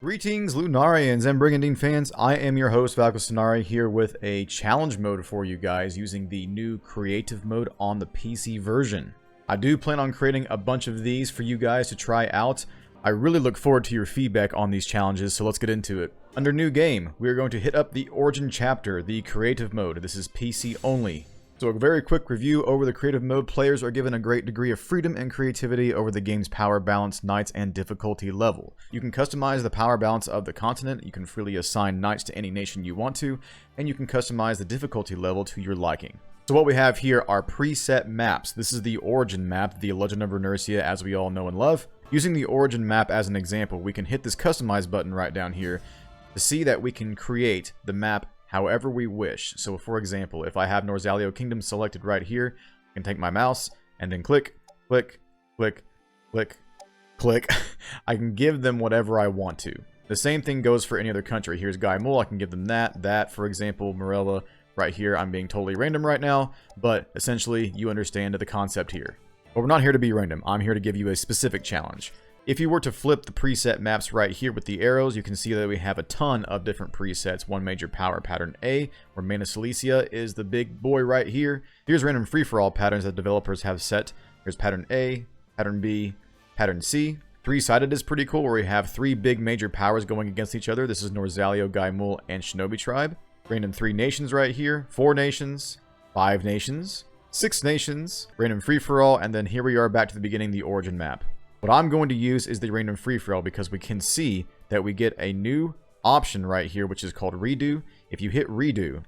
Greetings, Lunarians and Brigandine fans. I am your host, Valkos Lunari, here with a challenge mode for you guys using the new creative mode on the PC version. I do plan on creating a bunch of these for you guys to try out. I really look forward to your feedback on these challenges, so let's get into it. Under new game, we are going to hit up the origin chapter, the creative mode. This is PC only. So a very quick review over the creative mode. Players are given a great degree of freedom and creativity over the game's power balance, knights, and difficulty level. You can customize the power balance of the continent, you can freely assign knights to any nation you want to, and you can customize the difficulty level to your liking. So what we have here are preset maps. This is the origin map, the Legend of Runetercia, as we all know and love. Using the origin map as an example, we can hit this customize button right down here to see that we can create the map however we wish. So for example, if I have Norzaleo Kingdom selected right here, I can take my mouse and then click, click, click, click, click. I can give them whatever I want to. The same thing goes for any other country. Here's GUIMOULE, I can give them that, for example, Morella right here. I'm being totally random right now, but essentially you understand the concept here. But we're not here to be random, I'm here to give you a specific challenge. If you were to flip the preset maps right here with the arrows, you can see that we have a ton of different presets. One major power, pattern A, where Mana Silesia is the big boy right here. Here's random free-for-all patterns that developers have set. Here's pattern A, pattern B, pattern C. Three-sided is pretty cool, where we have three big major powers going against each other. This is Norzaleo, GUIMOULE, and Shinobi Tribe. Random 3 nations right here, 4 nations, 5 nations, 6 nations, random free-for-all, and then here we are back to the beginning, the origin map. What I'm going to use is the random free-for-all because we can see that we get a new option right here, which is called redo. If you hit redo,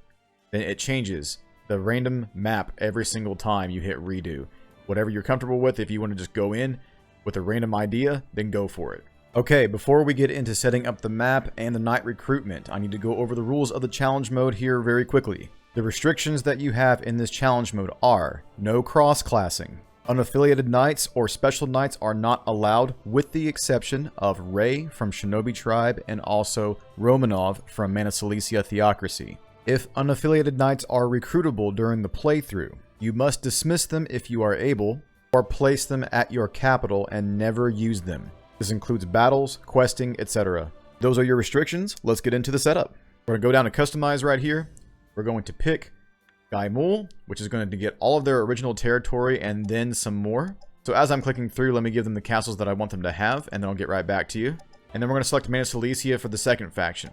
then it changes the random map every single time you hit redo. Whatever you're comfortable with, if you want to just go in with a random idea, then go for it. Okay, before we get into setting up the map and the knight recruitment, I need to go over the rules of the challenge mode here very quickly. The restrictions that you have in this challenge mode are no cross-classing. Unaffiliated knights or special knights are not allowed, with the exception of Ray from Shinobi Tribe and also Romanov from Mana Silesia Theocracy. If unaffiliated knights are recruitable during the playthrough, you must dismiss them if you are able, or place them at your capital and never use them. This includes battles, questing, etc. Those are your restrictions. Let's get into the setup. We're going to go down to customize right here. We're going to pick GUIMOULE, which is going to get all of their original territory and then some more. So as I'm clicking through, let me give them the castles that I want them to have, and then I'll get right back to you. And then we're going to select Mana Silesia for the second faction.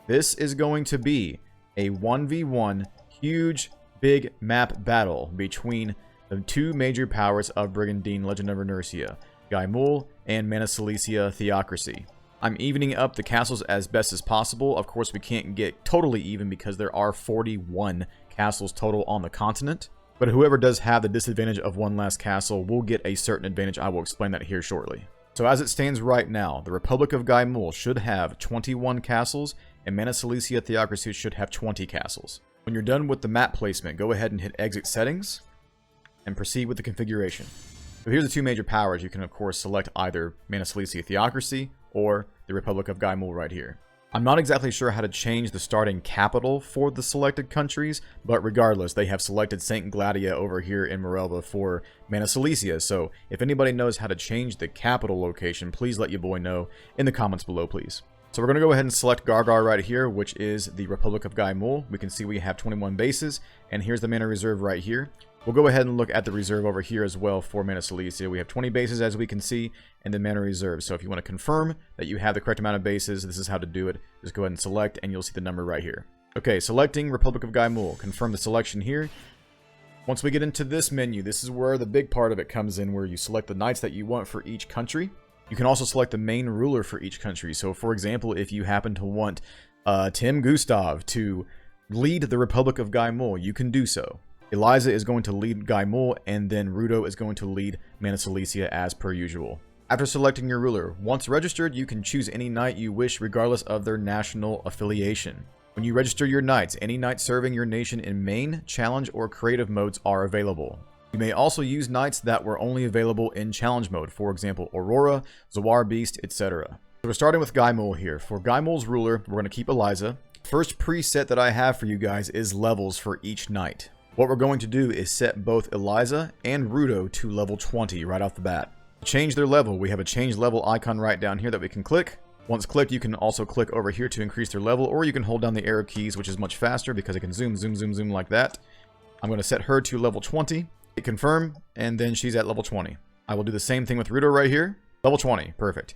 This is going to be a 1v1 huge big map battle between the two major powers of Brigandine Legend of Runetercia, GUIMOULE and Mana Silesia Theocracy. I'm evening up the castles as best as possible. Of course, we can't get totally even because there are 41 castles total on the continent. But whoever does have the disadvantage of one last castle will get a certain advantage. I will explain that here shortly. So as it stands right now, the Republic of GUIMOULE should have 21 castles, and Mana Silesia Theocracy should have 20 castles. When you're done with the map placement, go ahead and hit Exit Settings, and proceed with the configuration. So here's the two major powers. You can of course select either Mana Silesia Theocracy or the Republic of GUIMOULE right here. I'm not exactly sure how to change the starting capital for the selected countries, but regardless, they have selected St. Gladia over here in Morella for Mana Silesia, so if anybody knows how to change the capital location, please let your boy know in the comments below, please. So we're going to go ahead and select Gargar right here, which is the Republic of GUIMOULE. We can see we have 21 bases, and here's the mana reserve right here. We'll go ahead and look at the reserve over here as well for Mana Silesia. We have 20 bases as we can see, and then mana reserve. So if you want to confirm that you have the correct amount of bases, this is how to do it. Just go ahead and select, and you'll see the number right here. Okay, selecting Republic of GUIMOULE. Confirm the selection here. Once we get into this menu, this is where the big part of it comes in, where you select the knights that you want for each country. You can also select the main ruler for each country. So for example, if you happen to want Tim Gustav to lead the Republic of GUIMOULE, you can do so. Eliza is going to lead GUIMOULE, and then Rudo is going to lead Mana Silesia as per usual. After selecting your ruler, once registered, you can choose any knight you wish regardless of their national affiliation. When you register your knights, any knights serving your nation in main, challenge, or creative modes are available. You may also use knights that were only available in challenge mode, for example Aurora, Zawar Beast, etc. So we're starting with GUIMOULE here. For GUIMOULE's ruler, we're going to keep Eliza. First preset that I have for you guys is levels for each knight. What we're going to do is set both Eliza and Rudo to level 20 right off the bat. To change their level, we have a change level icon right down here that we can click. Once clicked, you can also click over here to increase their level, or you can hold down the arrow keys, which is much faster because it can zoom, zoom, zoom, zoom like that. I'm going to set her to level 20, hit confirm, and then she's at level 20. I will do the same thing with Rudo right here. Level 20, perfect.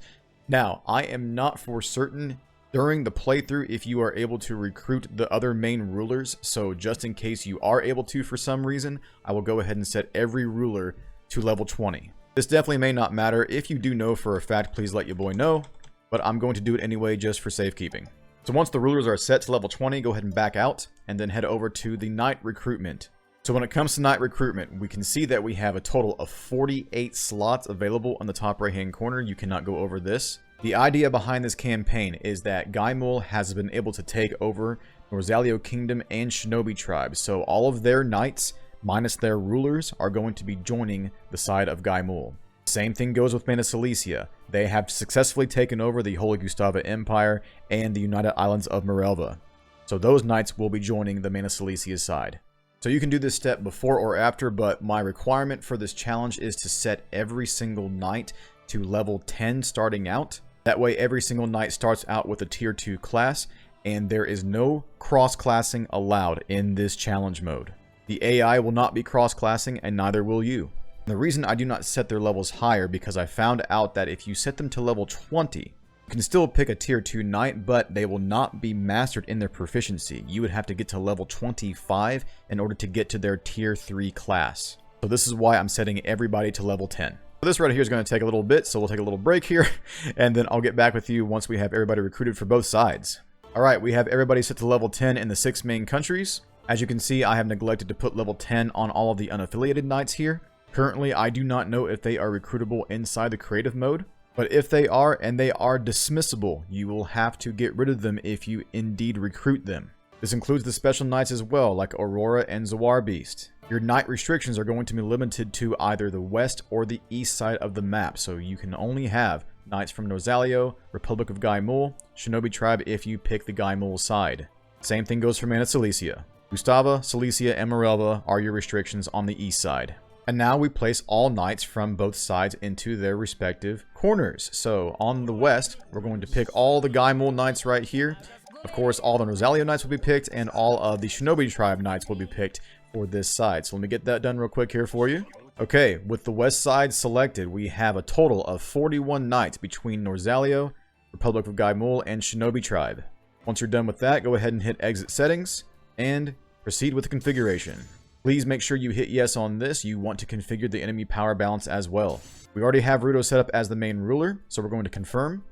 Now, I am not for certain during the playthrough if you are able to recruit the other main rulers, so just in case you are able to for some reason, I will go ahead and set every ruler to level 20. This definitely may not matter. If you do know for a fact, please let your boy know, but I'm going to do it anyway just for safekeeping. So once the rulers are set to level 20, go ahead and back out, and then head over to the Knight Recruitment. So when it comes to Knight Recruitment, we can see that we have a total of 48 slots available on the top right hand corner. You cannot go over this. The idea behind this campaign is that GUIMOULE has been able to take over Norzaleo Kingdom and Shinobi Tribe, so all of their knights, minus their rulers, are going to be joining the side of GUIMOULE. Same thing goes with Mana Silesia. They have successfully taken over the Holy Gustava Empire and the United Islands of Morelva. So those knights will be joining the Mana Silesia side. So you can do this step before or after, but my requirement for this challenge is to set every single knight to level 10 starting out. That way every single knight starts out with a tier 2 class, and there is no cross-classing allowed in this challenge mode. The AI will not be cross-classing, and neither will you. The reason I do not set their levels higher because I found out that if you set them to level 20, you can still pick a tier 2 knight, but they will not be mastered in their proficiency. You would have to get to level 25 in order to get to their tier 3 class. So this is why I'm setting everybody to level 10. So this right here is going to take a little bit, so we'll take a little break here, and then I'll get back with you once we have everybody recruited for both sides. Alright, we have everybody set to level 10 in the 6 main countries. As you can see, I have neglected to put level 10 on all of the unaffiliated knights here. Currently, I do not know if they are recruitable inside the creative mode, but if they are, and they are dismissible, you will have to get rid of them if you indeed recruit them. This includes the special knights as well, like Aurora and Zawar Beast. Your knight restrictions are going to be limited to either the west or the east side of the map, so you can only have knights from Norzaleo, Republic of GUIMOULE, Shinobi Tribe if you pick the GUIMOULE side. Same thing goes for Mana Silesia. Gustava, Silesia, and Morelva are your restrictions on the east side. And now we place all knights from both sides into their respective corners. So on the west, we're going to pick all the GUIMOULE knights right here. Of course, all the Norzaleo knights will be picked, and all of the Shinobi Tribe knights will be picked for this side. So let me get that done real quick here for you. Okay, with the west side selected, we have a total of 41 knights between Norzaleo, Republic of GUIMOULE, and Shinobi Tribe. Once you're done with that, go ahead and hit Exit Settings, and proceed with the configuration. Please make sure you hit yes on this. You want to configure the enemy power balance as well. We already have Rudo set up as the main ruler, so we're going to confirm,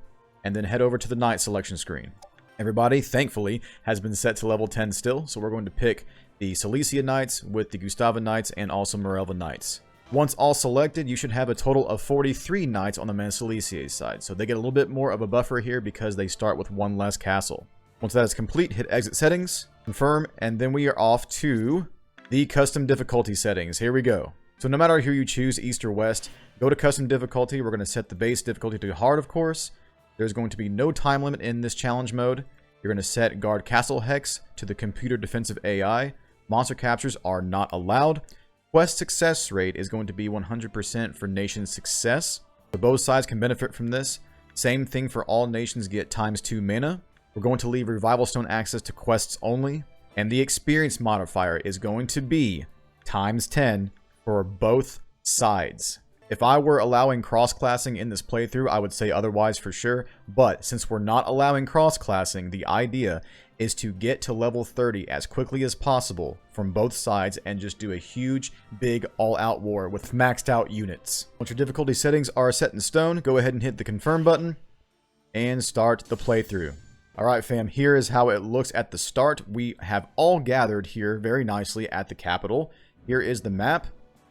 and then head over to the knight selection screen. Everybody, thankfully, has been set to level 10 still, so we're going to pick the Silesia Knights with the Gustava Knights and also Morelva Knights. Once all selected, you should have a total of 43 Knights on the Mana Silesia side, so they get a little bit more of a buffer here because they start with one less castle. Once that is complete, hit Exit Settings, confirm, and then we are off to the custom difficulty settings. Here we go. So no matter who you choose, east or west, go to custom difficulty. We're going to set the base difficulty to hard, of course. There's going to be no time limit in this challenge mode. You're going to set guard castle hex to the computer defensive AI. Monster captures are not allowed. Quest success rate is going to be 100% for nation success. So both sides can benefit from this. Same thing for all nations get ×2 mana. We're going to leave revival stone access to quests only. And the experience modifier is going to be ×10 for both sides. If I were allowing cross-classing in this playthrough, I would say otherwise for sure. But since we're not allowing cross-classing, the idea is to get to level 30 as quickly as possible from both sides and just do a huge, big, all-out war with maxed out units. Once your difficulty settings are set in stone, go ahead and hit the confirm button and start the playthrough. Alright fam, here is how it looks at the start. We have all gathered here very nicely at the capital. Here is the map.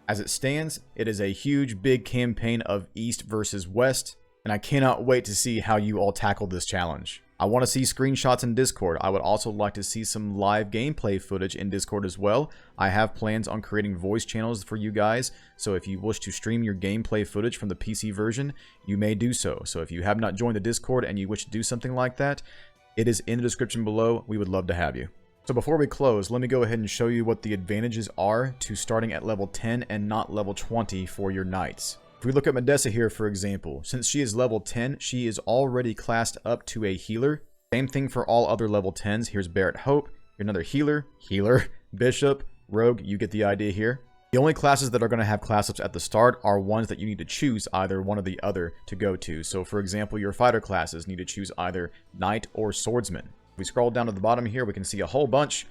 As it stands, it is a huge big campaign of East versus West, and I cannot wait to see how you all tackle this challenge. I want to see screenshots in Discord. I would also like to see some live gameplay footage in Discord as well. I have plans on creating voice channels for you guys, so if you wish to stream your gameplay footage from the PC version, you may do so. So if you have not joined the Discord and you wish to do something like that, it is in the description below. We would love to have you. So before we close, let me go ahead and show you what the advantages are to starting at level 10 and not level 20 for your knights. If we look at Medessa here, for example, since she is level 10, she is already classed up to a healer. Same thing for all other level 10s. Here's Barret Hope, here's another healer, Bishop, Rogue, you get the idea here. The only classes that are going to have class ups at the start are ones that you need to choose either one or the other to go to. So for example, your fighter classes need to choose either Knight or Swordsman. If we scroll down to the bottom here, we can see a whole bunch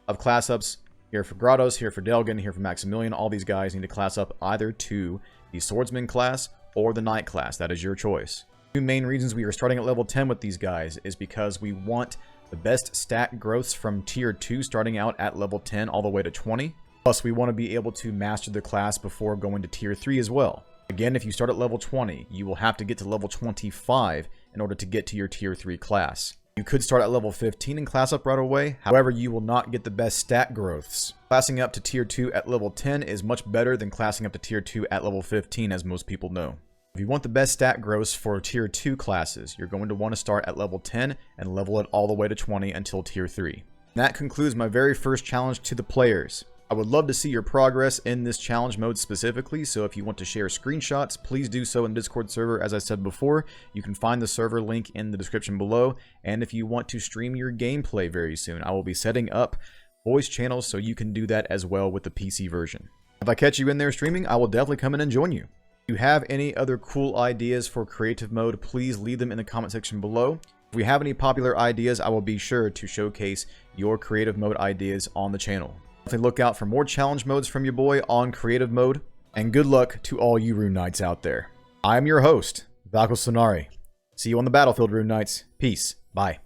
of class ups. Here for Grados, here for Delgan, here for Maximilian. All these guys need to class up either to the Swordsman class or the Knight class. That is your choice. Two main reasons we are starting at level 10 with these guys is because we want the best stat growths from tier 2 starting out at level 10 all the way to 20. Plus, we want to be able to master the class before going to tier 3 as well. Again, if you start at level 20, you will have to get to level 25 in order to get to your tier 3 class. You could start at level 15 and class up right away, however, you will not get the best stat growths. Classing up to tier 2 at level 10 is much better than classing up to tier 2 at level 15, as most people know. If you want the best stat growths for tier 2 classes, you're going to want to start at level 10 and level it all the way to 20 until tier 3. And that concludes my very first challenge to the players. I would love to see your progress in this challenge mode specifically, so if you want to share screenshots, please do so in Discord server. As I said before, you can find the server link in the description below, and if you want to stream your gameplay very soon, I will be setting up voice channels so you can do that as well with the PC version. If I catch you in there streaming, I will definitely come in and join you. If you have any other cool ideas for creative mode, please leave them in the comment section below. If we have any popular ideas, I will be sure to showcase your creative mode ideas on the channel. Definitely look out for more challenge modes from your boy on creative mode, and good luck to all you Rune Knights out there. I am your host, Valkos. See you on the battlefield, Rune Knights. Peace. Bye.